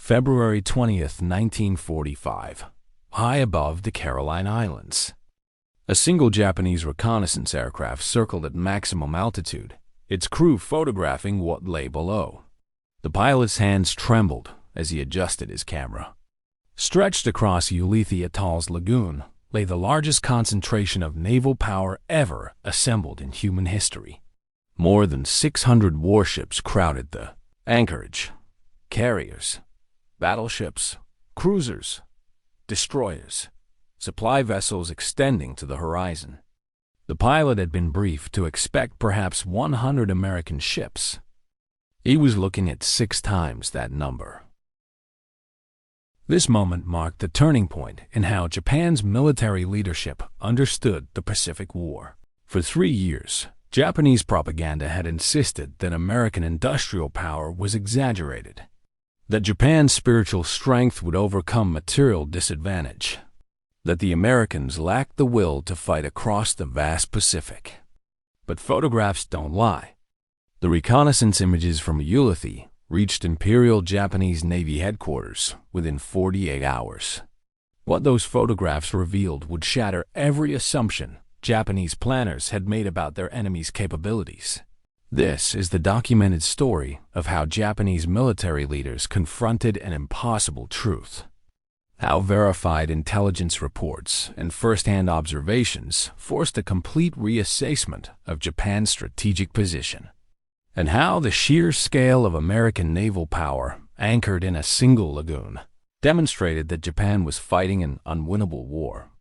February 20th, 1945, high above the Caroline Islands. A single Japanese reconnaissance aircraft circled at maximum altitude, its crew photographing what lay below. The pilot's hands trembled as he adjusted his camera. Stretched across Ulithi Atoll's lagoon lay the largest concentration of naval power ever assembled in human history. More than 600 warships crowded the anchorage. Carriers, battleships, cruisers, destroyers, supply vessels extending to the horizon. The pilot had been briefed to expect perhaps 100 American ships. He was looking at 6 times that number. This moment marked the turning point in how Japan's military leadership understood the Pacific War. For 3 years, Japanese propaganda had insisted that American industrial power was exaggerated, that Japan's spiritual strength would overcome material disadvantage, that the Americans lacked the will to fight across the vast Pacific. But photographs don't lie. The reconnaissance images from Ulithi reached Imperial Japanese Navy headquarters within 48 hours. What those photographs revealed would shatter every assumption Japanese planners had made about their enemy's capabilities. This is the documented story of how Japanese military leaders confronted an impossible truth, how verified intelligence reports and first-hand observations forced a complete reassessment of Japan's strategic position, and how the sheer scale of American naval power, anchored in a single lagoon, demonstrated that Japan was fighting an unwinnable war.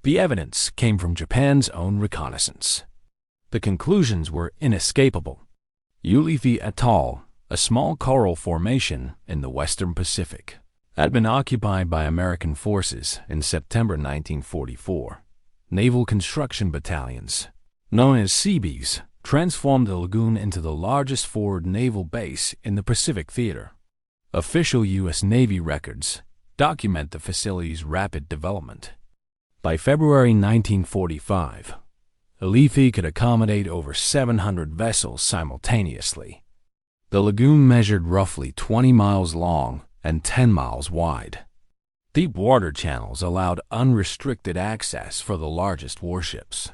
The evidence came from Japan's own reconnaissance. The conclusions were inescapable. Ulithi Atoll, a small coral formation in the Western Pacific, had been occupied by American forces in September 1944. Naval construction battalions, known as Seabees, transformed the lagoon into the largest forward naval base in the Pacific Theater. Official U.S. Navy records document the facility's rapid development. By February 1945, Ulithi could accommodate over 700 vessels simultaneously. The lagoon measured roughly 20 miles long and 10 miles wide. Deep water channels allowed unrestricted access for the largest warships.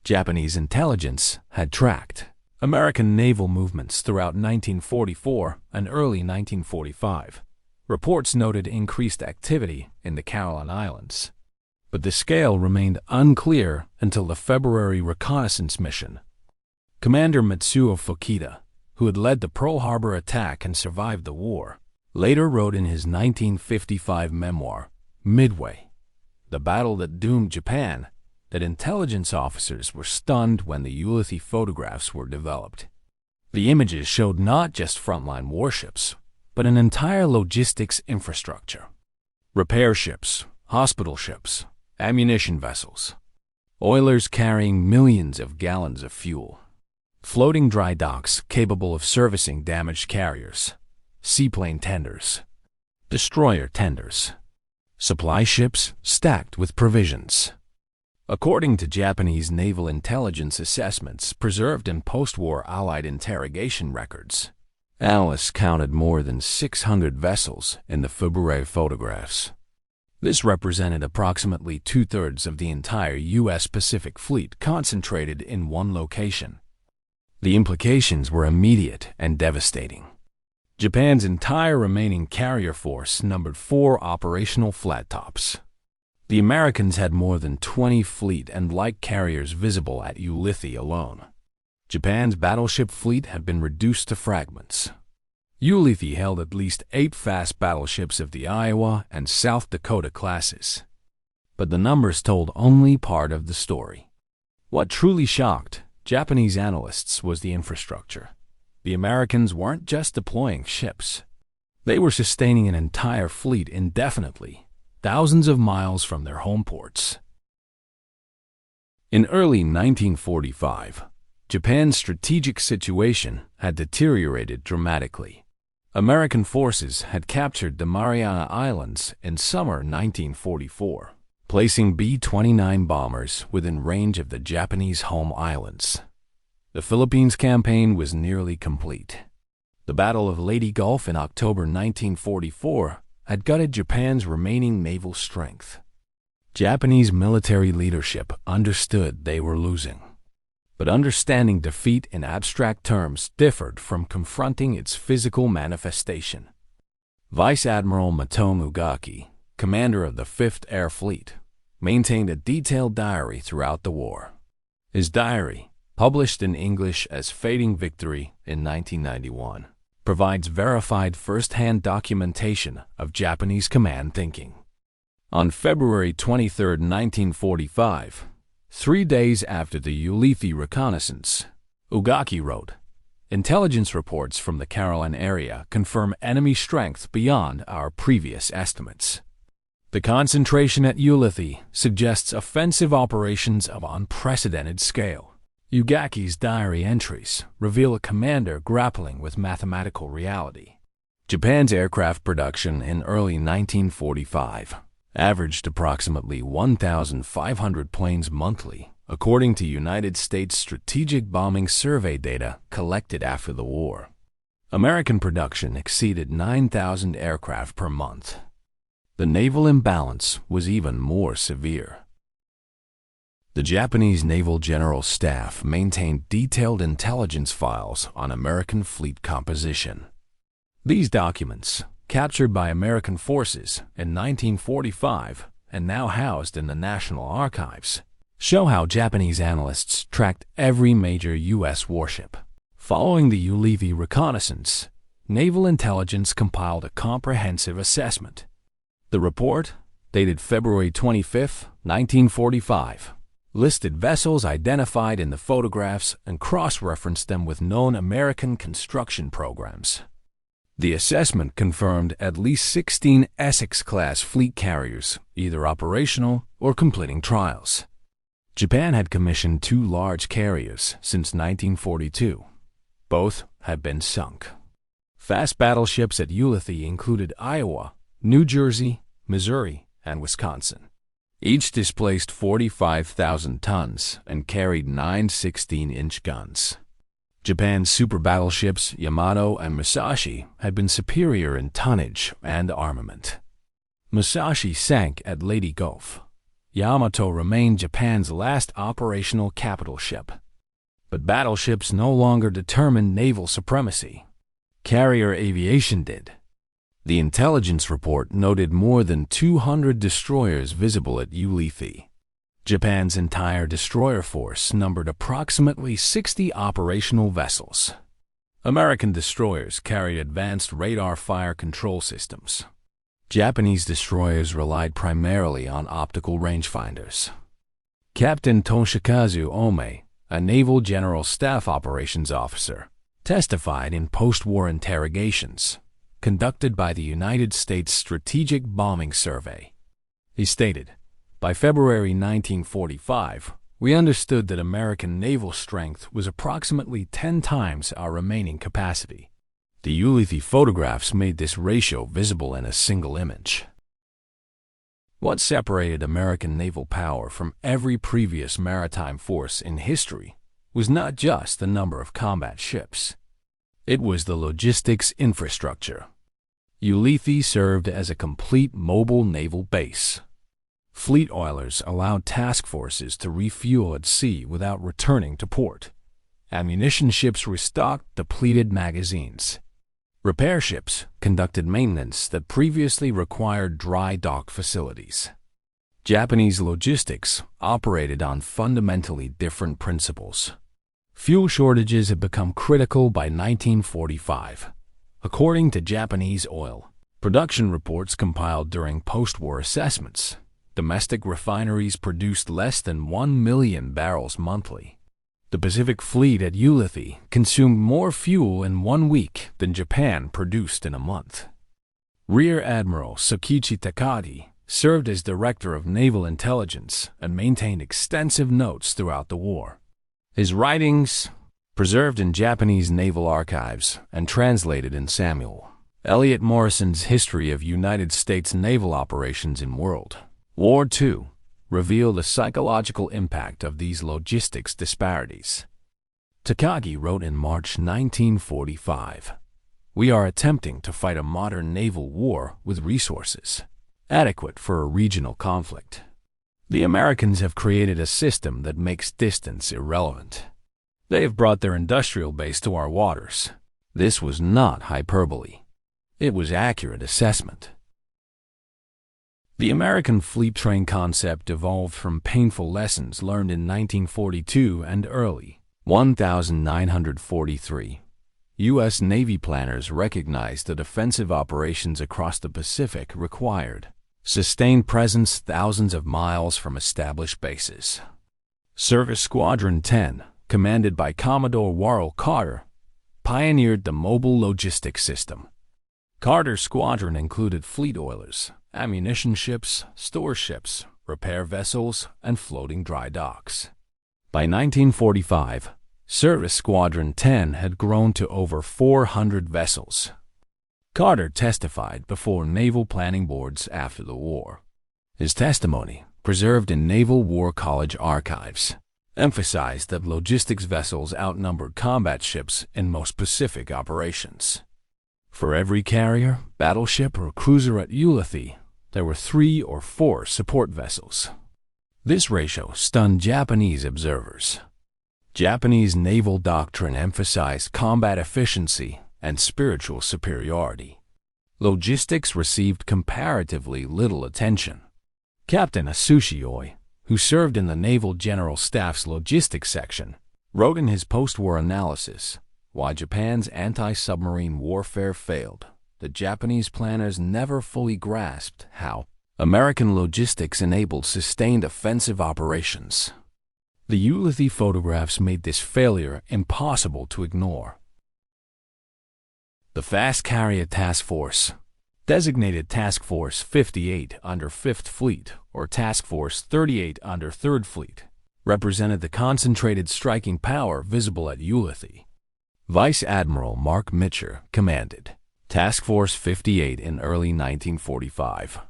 Japanese intelligence had tracked American naval movements throughout 1944 and early 1945. Reports noted increased activity in the Caroline Islands, but the scale remained unclear until the February reconnaissance mission. Commander Matsuo Fukita, who had led the Pearl Harbor attack and survived the war, later wrote in his 1955 memoir, Midway, The Battle That Doomed Japan, that intelligence officers were stunned when the Ulithi photographs were developed. The images showed not just frontline warships, but an entire logistics infrastructure. Repair ships, hospital ships, ammunition vessels, oilers carrying millions of gallons of fuel, floating dry docks capable of servicing damaged carriers, seaplane tenders, destroyer tenders, supply ships stacked with provisions. According to Japanese naval intelligence assessments preserved in post-war Allied interrogation records, analysts counted more than 600 vessels in the February photographs. This represented approximately 2/3 of the entire U.S. Pacific Fleet concentrated in one location. The implications were immediate and devastating. Japan's entire remaining carrier force numbered 4 operational flat tops. The Americans had more than 20 fleet and light carriers visible at Ulithi alone. Japan's battleship fleet had been reduced to fragments. Ulithi held at least 8 fast battleships of the Iowa and South Dakota classes. But the numbers told only part of the story. What truly shocked Japanese analysts was the infrastructure. The Americans weren't just deploying ships. They were sustaining an entire fleet indefinitely, thousands of miles from their home ports. In early 1945, Japan's strategic situation had deteriorated dramatically. American forces had captured the Mariana Islands in summer 1944, placing B-29 bombers within range of the Japanese home islands. The Philippines campaign was nearly complete. The The Battle of Leyte Gulf in October 1944 had gutted Japan's remaining naval strength. Japanese military leadership understood they were losing. But understanding defeat in abstract terms differed from confronting its physical manifestation. Vice Admiral Ugaki, commander of the 5th Air Fleet, maintained a detailed diary throughout the war. His diary, published in English as Fading Victory in 1991, provides verified first-hand documentation of Japanese command thinking. On February 23, 1945, 3 days after the Ulithi reconnaissance, Ugaki wrote, "Intelligence reports from the Caroline area confirm enemy strength beyond our previous estimates. The concentration at Ulithi suggests offensive operations of unprecedented scale." Ugaki's diary entries reveal a commander grappling with mathematical reality. Japan's aircraft production in early 1945 averaged approximately 1,500 planes monthly, according to United States Strategic Bombing Survey data collected after the war. American production exceeded 9,000 aircraft per month. The naval imbalance was even more severe. The Japanese Naval General Staff maintained detailed intelligence files on American fleet composition. These documents, captured by American forces in 1945 and now housed in the National Archives, show how Japanese analysts tracked every major U.S. warship. Following the Ulithi reconnaissance, naval intelligence compiled a comprehensive assessment. The report, dated February 25, 1945, listed vessels identified in the photographs and cross-referenced them with known American construction programs. The assessment confirmed at least 16 Essex-class fleet carriers, either operational or completing trials. Japan had commissioned 2 large carriers since 1942. Both had been sunk. Fast battleships at Ulithi included Iowa, New Jersey, Missouri, and Wisconsin. Each displaced 45,000 tons and carried 9 16-inch guns. Japan's super battleships Yamato and Musashi had been superior in tonnage and armament. Musashi sank at Leyte Gulf. Yamato remained Japan's last operational capital ship. But battleships no longer determined naval supremacy. Carrier aviation did. The intelligence report noted more than 200 destroyers visible at Ulithi. Japan's entire destroyer force numbered approximately 60 operational vessels. American destroyers carried advanced radar fire control systems. Japanese destroyers relied primarily on optical rangefinders. Captain Toshikazu Ome, a Naval General Staff Operations Officer, testified in post-war interrogations conducted by the United States Strategic Bombing Survey. He stated, "By February 1945, we understood that American naval strength was approximately 10 times our remaining capacity. The Ulithi photographs made this ratio visible in a single image." What separated American naval power from every previous maritime force in history was not just the number of combat ships. It was the logistics infrastructure. Ulithi served as a complete mobile naval base. Fleet oilers allowed task forces to refuel at sea without returning to port. Ammunition ships restocked depleted magazines. Repair ships conducted maintenance that previously required dry dock facilities. Japanese logistics operated on fundamentally different principles. Fuel shortages had become critical by 1945. According to Japanese oil production reports compiled during post-war assessments, domestic refineries produced less than 1 million barrels monthly. The Pacific Fleet at Ulithi consumed more fuel in 1 week than Japan produced in a month. Rear Admiral Sokichi Takagi served as Director of Naval Intelligence and maintained extensive notes throughout the war. His writings, preserved in Japanese naval archives and translated in Samuel Eliot Morrison's History of United States Naval Operations in World War II, reveal the psychological impact of these logistics disparities. Takagi wrote in March 1945, We are attempting to fight a modern naval war with resources adequate for a regional conflict. The Americans have created a system that makes distance irrelevant. They have brought their industrial base to our waters. This was not hyperbole. It was accurate assessment. The American fleet train concept evolved from painful lessons learned in 1942 and early 1943. U.S. Navy planners recognized that offensive operations across the Pacific required sustained presence thousands of miles from established bases. Service Squadron 10, commanded by Commodore Warrell Carter, pioneered the mobile logistics system. Carter's squadron included fleet oilers, ammunition ships, store ships, repair vessels, and floating dry docks. By 1945, Service Squadron 10 had grown to over 400 vessels. Carter testified before naval planning boards after the war. His testimony, preserved in Naval War College archives, emphasized that logistics vessels outnumbered combat ships in most Pacific operations. For every carrier, battleship, or cruiser at Ulithi, there were 3 or 4 support vessels. This ratio stunned Japanese observers. Japanese naval doctrine emphasized combat efficiency and spiritual superiority. Logistics received comparatively little attention. Captain Asushi, who served in the Naval General Staff's logistics section, wrote in his postwar analysis, "Why Japan's anti-submarine warfare failed. The Japanese planners never fully grasped how American logistics enabled sustained offensive operations." The Ulithi photographs made this failure impossible to ignore. The Fast Carrier Task Force, designated Task Force 58 under 5th Fleet or Task Force 38 under 3rd Fleet, represented the concentrated striking power visible at Ulithi. Vice Admiral Mark Mitcher commanded Task Force 58 in early 1945.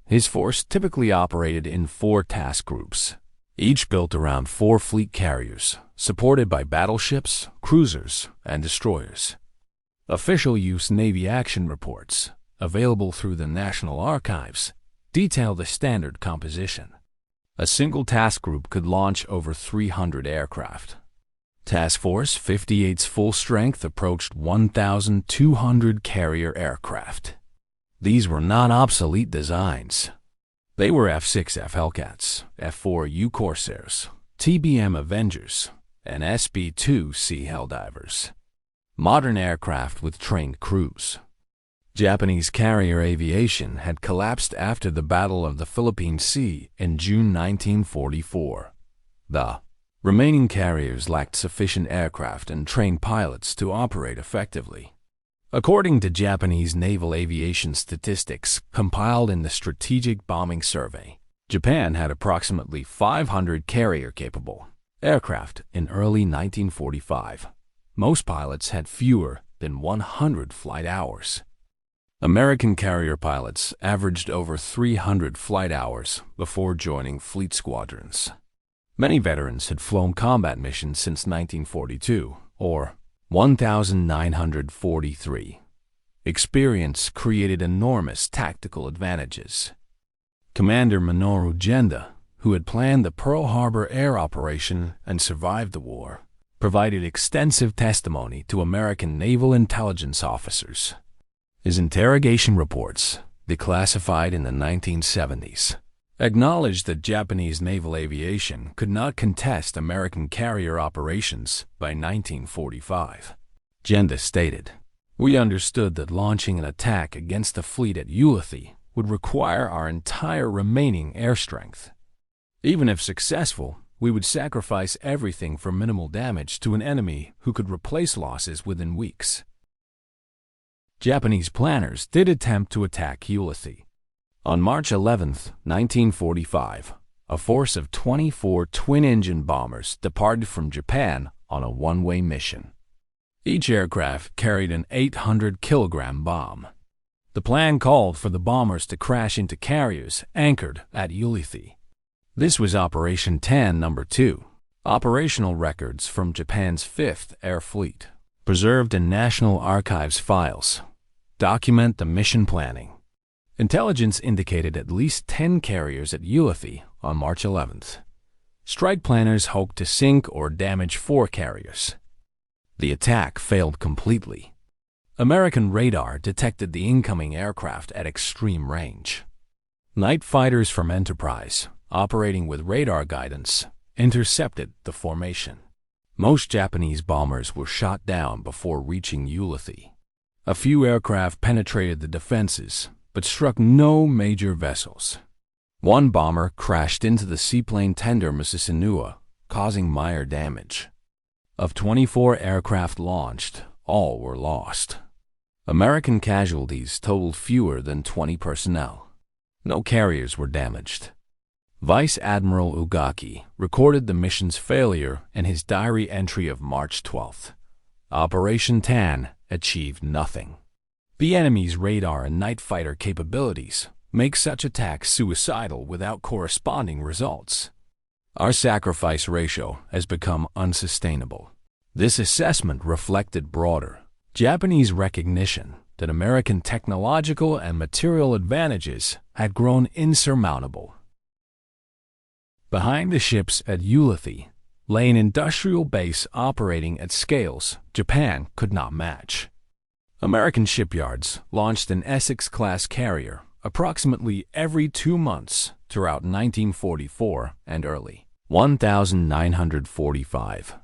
His force typically operated in 4 task groups, each built around 4 fleet carriers, supported by battleships, cruisers, and destroyers. Official use Navy action reports, available through the National Archives, detail the standard composition. A single task group could launch over 300 aircraft. Task Force 58's full strength approached 1,200 carrier aircraft. These were not obsolete designs. They were F-6F Hellcats, F-4U Corsairs, TBM Avengers, and SB-2C Helldivers. Modern aircraft with trained crews. Japanese carrier aviation had collapsed after the Battle of the Philippine Sea in June 1944. The remaining carriers lacked sufficient aircraft and trained pilots to operate effectively. According to Japanese naval aviation statistics compiled in the Strategic Bombing Survey, Japan had approximately 500 carrier-capable aircraft in early 1945. Most pilots had fewer than 100 flight hours. American carrier pilots averaged over 300 flight hours before joining fleet squadrons. Many veterans had flown combat missions since 1942, or 1943. Experience created enormous tactical advantages. Commander Minoru Genda, who had planned the Pearl Harbor air operation and survived the war, provided extensive testimony to American naval intelligence officers. His interrogation reports, declassified in the 1970s, acknowledged that Japanese naval aviation could not contest American carrier operations by 1945. Genda stated, "We understood that launching an attack against the fleet at Ulithi would require our entire remaining air strength. Even if successful, we would sacrifice everything for minimal damage to an enemy who could replace losses within weeks." Japanese planners did attempt to attack Ulithi. On March 11, 1945, a force of 24 twin-engine bombers departed from Japan on a one-way mission. Each aircraft carried an 800-kilogram bomb. The plan called for the bombers to crash into carriers anchored at Ulithi. This was Operation 10 No. 2. Operational records from Japan's 5th Air Fleet preserved in National Archives files, document the mission planning. Intelligence indicated at least 10 carriers at Ulithi on March 11th. Strike planners hoped to sink or damage 4 carriers. The attack failed completely. American radar detected the incoming aircraft at extreme range. Night fighters from Enterprise, operating with radar guidance, intercepted the formation. Most Japanese bombers were shot down before reaching Ulithi. A few aircraft penetrated the defenses, but struck no major vessels. One bomber crashed into the seaplane tender Misisinua, causing minor damage. Of 24 aircraft launched, all were lost. American casualties totaled fewer than 20 personnel. No carriers were damaged. Vice Admiral Ugaki recorded the mission's failure in his diary entry of March 12th. Operation Tan achieved nothing. The enemy's radar and night fighter capabilities make such attacks suicidal without corresponding results. Our sacrifice ratio has become unsustainable. This assessment reflected broader Japanese recognition that American technological and material advantages had grown insurmountable. Behind the ships at Ulithi lay an industrial base operating at scales Japan could not match. American shipyards launched an Essex-class carrier approximately every 2 months throughout 1944 and early 1945.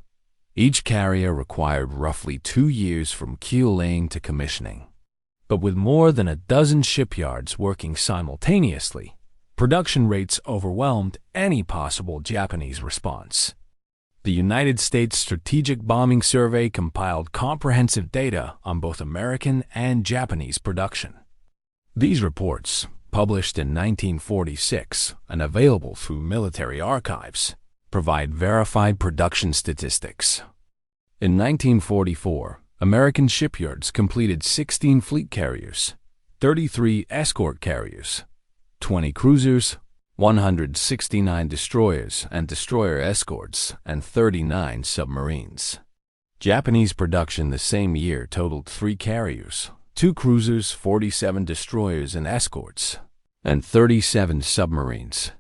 Each carrier required roughly 2 years from keel laying to commissioning. But with more than a dozen shipyards working simultaneously, production rates overwhelmed any possible Japanese response. The United States Strategic Bombing Survey compiled comprehensive data on both American and Japanese production. These reports, published in 1946 and available through military archives, provide verified production statistics. In 1944, American shipyards completed 16 fleet carriers, 33 escort carriers, 20 cruisers, 169 destroyers and destroyer escorts, and 39 submarines. Japanese production the same year totaled 3 carriers, 2 cruisers, 47 destroyers and escorts, and 37 submarines.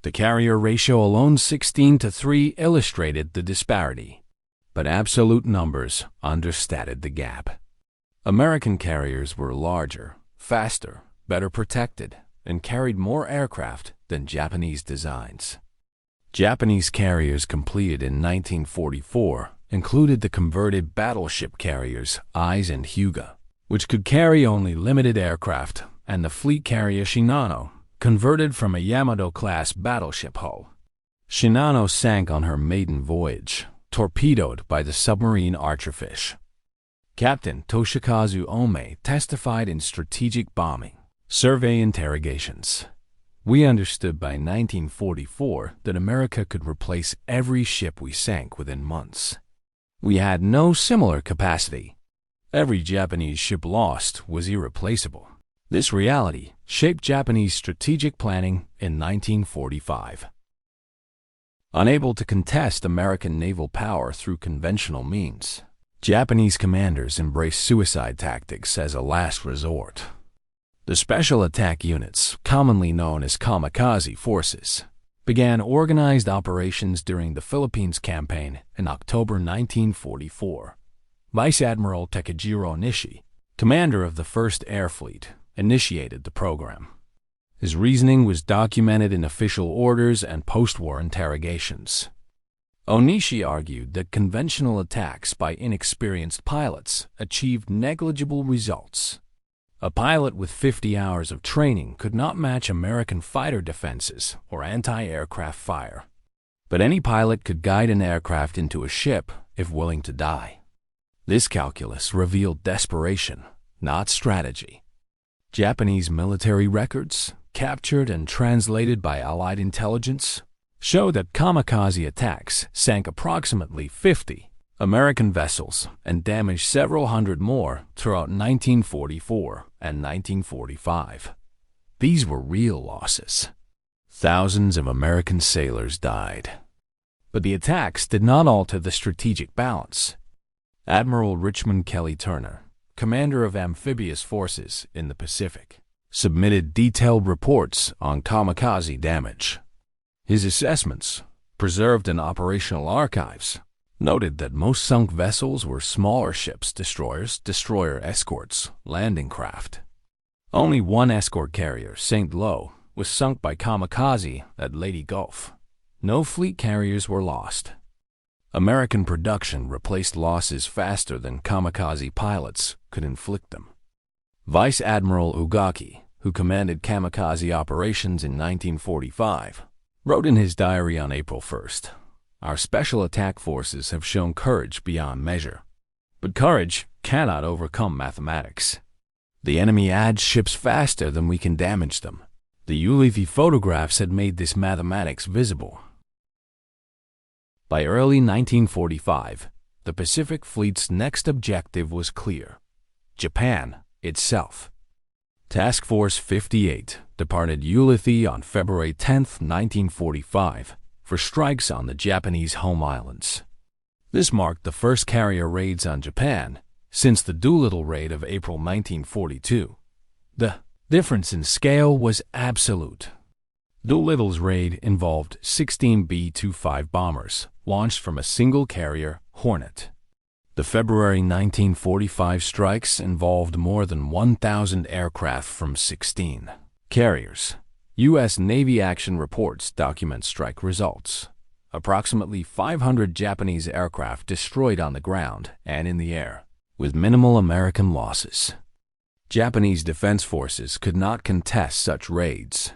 The carrier ratio alone 16:3 illustrated the disparity, but absolute numbers understated the gap. American carriers were larger, faster, better protected, and carried more aircraft than Japanese designs. Japanese carriers completed in 1944 included the converted battleship carriers Ise and Hyuga, which could carry only limited aircraft, and the fleet carrier Shinano, converted from a Yamato-class battleship hull. Shinano sank on her maiden voyage, torpedoed by the submarine Archerfish. Captain Toshikazu Ome testified in Strategic Bombing Survey Interrogations. We understood by 1944 that America could replace every ship we sank within months. We had no similar capacity. Every Japanese ship lost was irreplaceable. This reality shaped Japanese strategic planning in 1945. Unable to contest American naval power through conventional means, Japanese commanders embraced suicide tactics as a last resort. The Special Attack Units, commonly known as kamikaze forces, began organized operations during the Philippines campaign in October 1944. Vice Admiral Takejiro Nishi, commander of the 1st Air Fleet, initiated the program. His reasoning was documented in official orders and post-war interrogations. Onishi argued that conventional attacks by inexperienced pilots achieved negligible results. A pilot with 50 hours of training could not match American fighter defenses or anti-aircraft fire. But any pilot could guide an aircraft into a ship if willing to die. This calculus revealed desperation, not strategy. Japanese military records, captured and translated by Allied intelligence, show that kamikaze attacks sank approximately 50 American vessels and damaged several hundred more throughout 1944 and 1945. These were real losses. Thousands of American sailors died. But the attacks did not alter the strategic balance. Admiral Richmond Kelly Turner, commander of amphibious forces in the Pacific, submitted detailed reports on kamikaze damage. His assessments, preserved in operational archives, noted that most sunk vessels were smaller ships, destroyers, destroyer escorts, landing craft. Only one escort carrier, St. Lo, was sunk by kamikaze at Leyte Gulf. No fleet carriers were lost. American production replaced losses faster than kamikaze pilots could inflict them. Vice Admiral Ugaki, who commanded kamikaze operations in 1945, wrote in his diary on April 1st, "Our special attack forces have shown courage beyond measure. But courage cannot overcome mathematics. The enemy adds ships faster than we can damage them." The Ulithi photographs had made this mathematics visible. By early 1945, the Pacific Fleet's next objective was clear: Japan itself. Task Force 58 departed Ulithi on February 10, 1945, for strikes on the Japanese home islands. This marked the first carrier raids on Japan since the Doolittle raid of April 1942. The difference in scale was absolute. Doolittle's raid involved 16 B-25 bombers launched from a single carrier, Hornet. The February 1945 strikes involved more than 1,000 aircraft from 16 carriers. U.S. Navy action reports document strike results. Approximately 500 Japanese aircraft destroyed on the ground and in the air, with minimal American losses. Japanese defense forces could not contest such raids.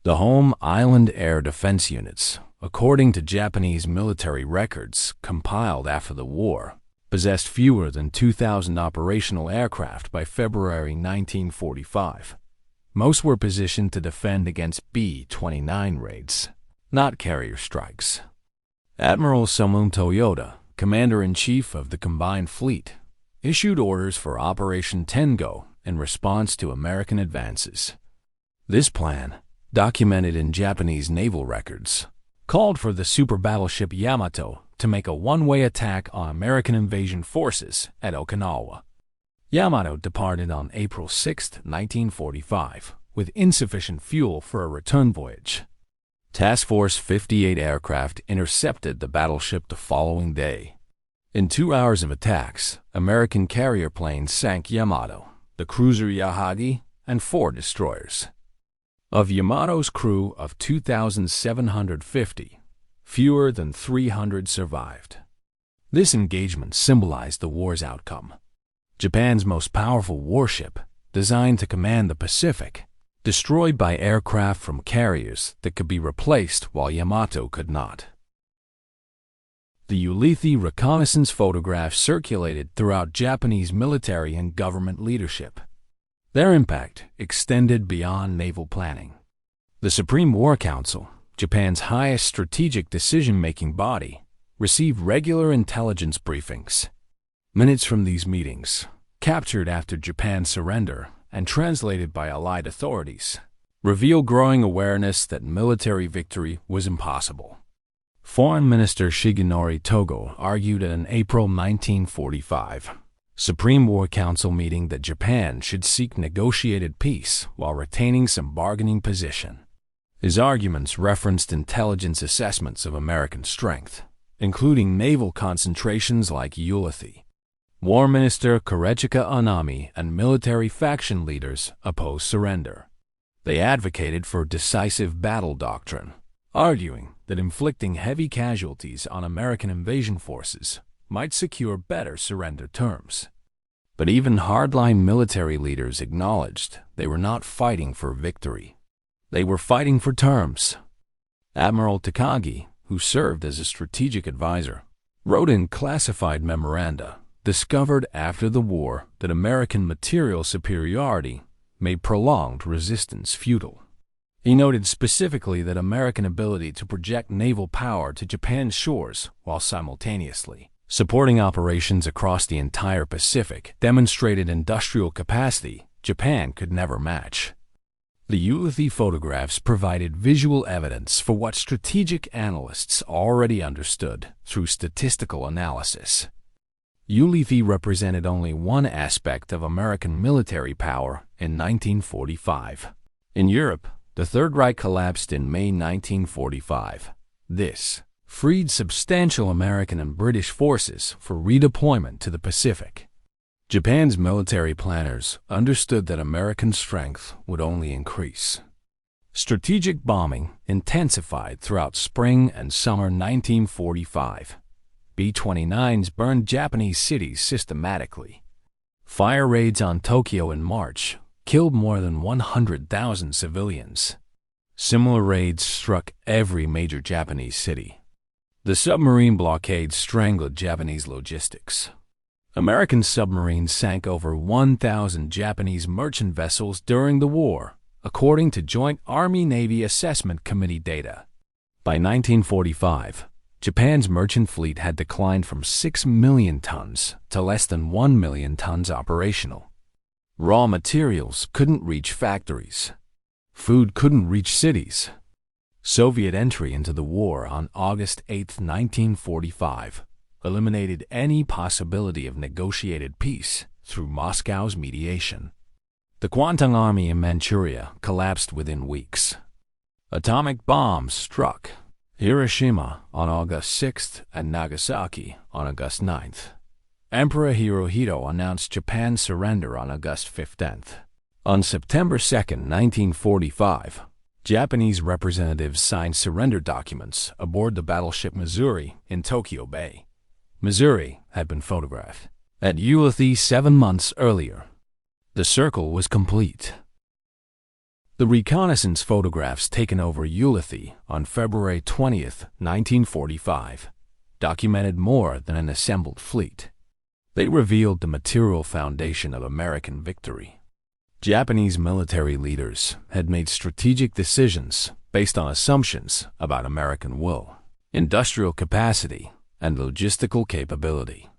The home island air defense units, according to Japanese military records compiled after the war, possessed fewer than 2,000 operational aircraft by February 1945. Most were positioned to defend against B-29 raids, not carrier strikes. Admiral Samun Toyoda, Commander-in-Chief of the Combined Fleet, issued orders for Operation Tengo in response to American advances. This plan, documented in Japanese naval records, called for the super battleship Yamato to make a one-way attack on American invasion forces at Okinawa. Yamato departed on April 6, 1945, with insufficient fuel for a return voyage. Task Force 58 aircraft intercepted the battleship the following day. In 2 hours of attacks, American carrier planes sank Yamato, the cruiser Yahagi, and 4 destroyers. Of Yamato's crew of 2,750, fewer than 300 survived. This engagement symbolized the war's outcome. Japan's most powerful warship, designed to command the Pacific, destroyed by aircraft from carriers that could be replaced while Yamato could not. The Ulithi reconnaissance photographs circulated throughout Japanese military and government leadership. Their impact extended beyond naval planning. The Supreme War Council, Japan's highest strategic decision-making body, received regular intelligence briefings. Minutes from these meetings, captured after Japan's surrender and translated by Allied authorities, reveal growing awareness that military victory was impossible. Foreign Minister Shigenori Togo argued in an April 1945 Supreme War Council meeting that Japan should seek negotiated peace while retaining some bargaining position. His arguments referenced intelligence assessments of American strength, including naval concentrations like Ulithi. War Minister Korechika Anami and military faction leaders opposed surrender. They advocated for decisive battle doctrine, arguing that inflicting heavy casualties on American invasion forces might secure better surrender terms. But even hardline military leaders acknowledged they were not fighting for victory. They were fighting for terms. Admiral Takagi, who served as a strategic advisor, wrote in classified memoranda discovered after the war that American material superiority made prolonged resistance futile. He noted specifically that American ability to project naval power to Japan's shores while simultaneously supporting operations across the entire Pacific demonstrated industrial capacity Japan could never match. The Ulithi photographs provided visual evidence for what strategic analysts already understood through statistical analysis. Ulithi represented only one aspect of American military power in 1945. In Europe, the Third Reich collapsed in May 1945. This freed substantial American and British forces for redeployment to the Pacific. Japan's military planners understood that American strength would only increase. Strategic bombing intensified throughout spring and summer 1945. B-29s burned Japanese cities systematically. Fire raids on Tokyo in March killed more than 100,000 civilians. Similar raids struck every major Japanese city. The submarine blockade strangled Japanese logistics. American submarines sank over 1,000 Japanese merchant vessels during the war, according to Joint Army-Navy Assessment Committee data. By 1945, Japan's merchant fleet had declined from 6 million tons to less than 1 million tons operational. Raw materials couldn't reach factories. Food couldn't reach cities. Soviet entry into the war on August 8, 1945, eliminated any possibility of negotiated peace through Moscow's mediation. The Kwantung Army in Manchuria collapsed within weeks. Atomic bombs struck Hiroshima on August 6th and Nagasaki on August 9th. Emperor Hirohito announced Japan's surrender on August 15th. On September 2nd, 1945, Japanese representatives signed surrender documents aboard the battleship Missouri in Tokyo Bay. Missouri had been photographed at Ulithi 7 months earlier. The circle was complete. The reconnaissance photographs taken over Ulithi on February 20, 1945, documented more than an assembled fleet. They revealed the material foundation of American victory. Japanese military leaders had made strategic decisions based on assumptions about American will, industrial capacity, and logistical capability.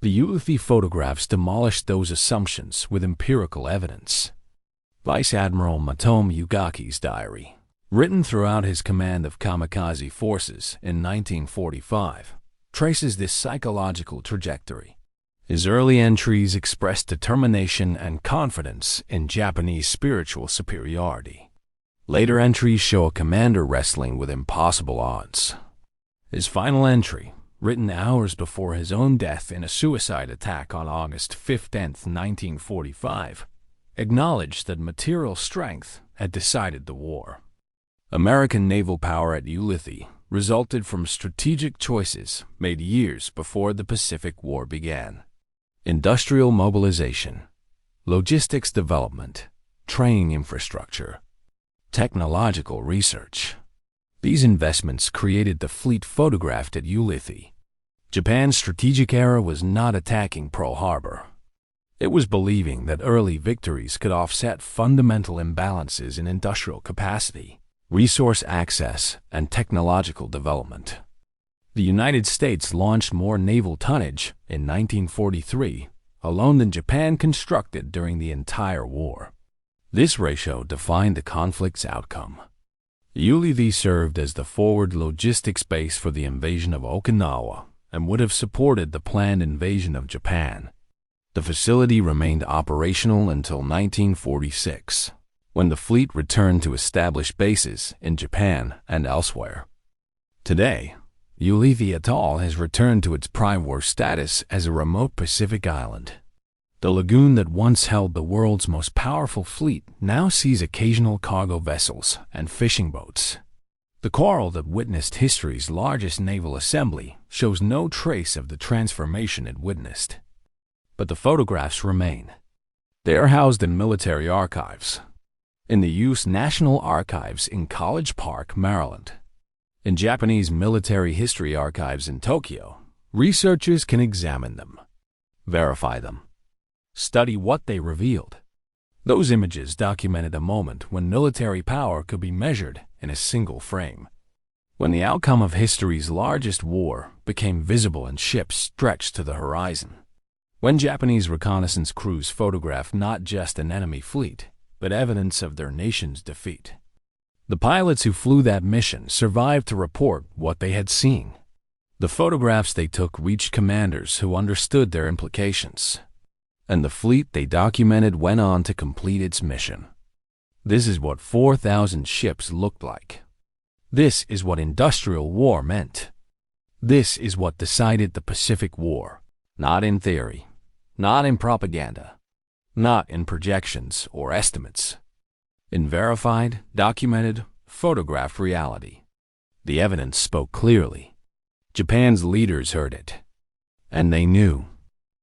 The Ulithi photographs demolished those assumptions with empirical evidence. Vice Admiral Ugaki's diary, written throughout his command of kamikaze forces in 1945, traces this psychological trajectory. His early entries expressed determination and confidence in Japanese spiritual superiority. Later entries show a commander wrestling with impossible odds. His final entry, written hours before his own death in a suicide attack on August 15, 1945, acknowledged that material strength had decided the war. American naval power at Ulithi resulted from strategic choices made years before the Pacific War began. Industrial mobilization, logistics development, training infrastructure, technological research. These investments created the fleet photographed at Ulithi. Japan's strategic era was not attacking Pearl Harbor. It was believing that early victories could offset fundamental imbalances in industrial capacity, resource access, and technological development. The United States launched more naval tonnage in 1943 alone than Japan constructed during the entire war. This ratio defined the conflict's outcome. Ulithi served as the forward logistics base for the invasion of Okinawa and would have supported the planned invasion of Japan. The facility remained operational until 1946, when the fleet returned to establish bases in Japan and elsewhere. Today, Ulithi Atoll has returned to its pre-war status as a remote Pacific island. The lagoon that once held the world's most powerful fleet now sees occasional cargo vessels and fishing boats. The coral that witnessed history's largest naval assembly shows no trace of the transformation it witnessed. But the photographs remain. They are housed in military archives, in the U.S. National Archives in College Park, Maryland. In Japanese military history archives in Tokyo, researchers can examine them, verify them, study what they revealed. Those images documented a moment when military power could be measured in a single frame, when the outcome of history's largest war became visible and ships stretched to the horizon. When Japanese reconnaissance crews photographed not just an enemy fleet, but evidence of their nation's defeat. The pilots who flew that mission survived to report what they had seen. The photographs they took reached commanders who understood their implications, and the fleet they documented went on to complete its mission. This is what 4,000 ships looked like. This is what industrial war meant. This is what decided the Pacific War, not in theory, not in propaganda, not in projections or estimates. In verified, documented, photographed reality. The evidence spoke clearly. Japan's leaders heard it, and they knew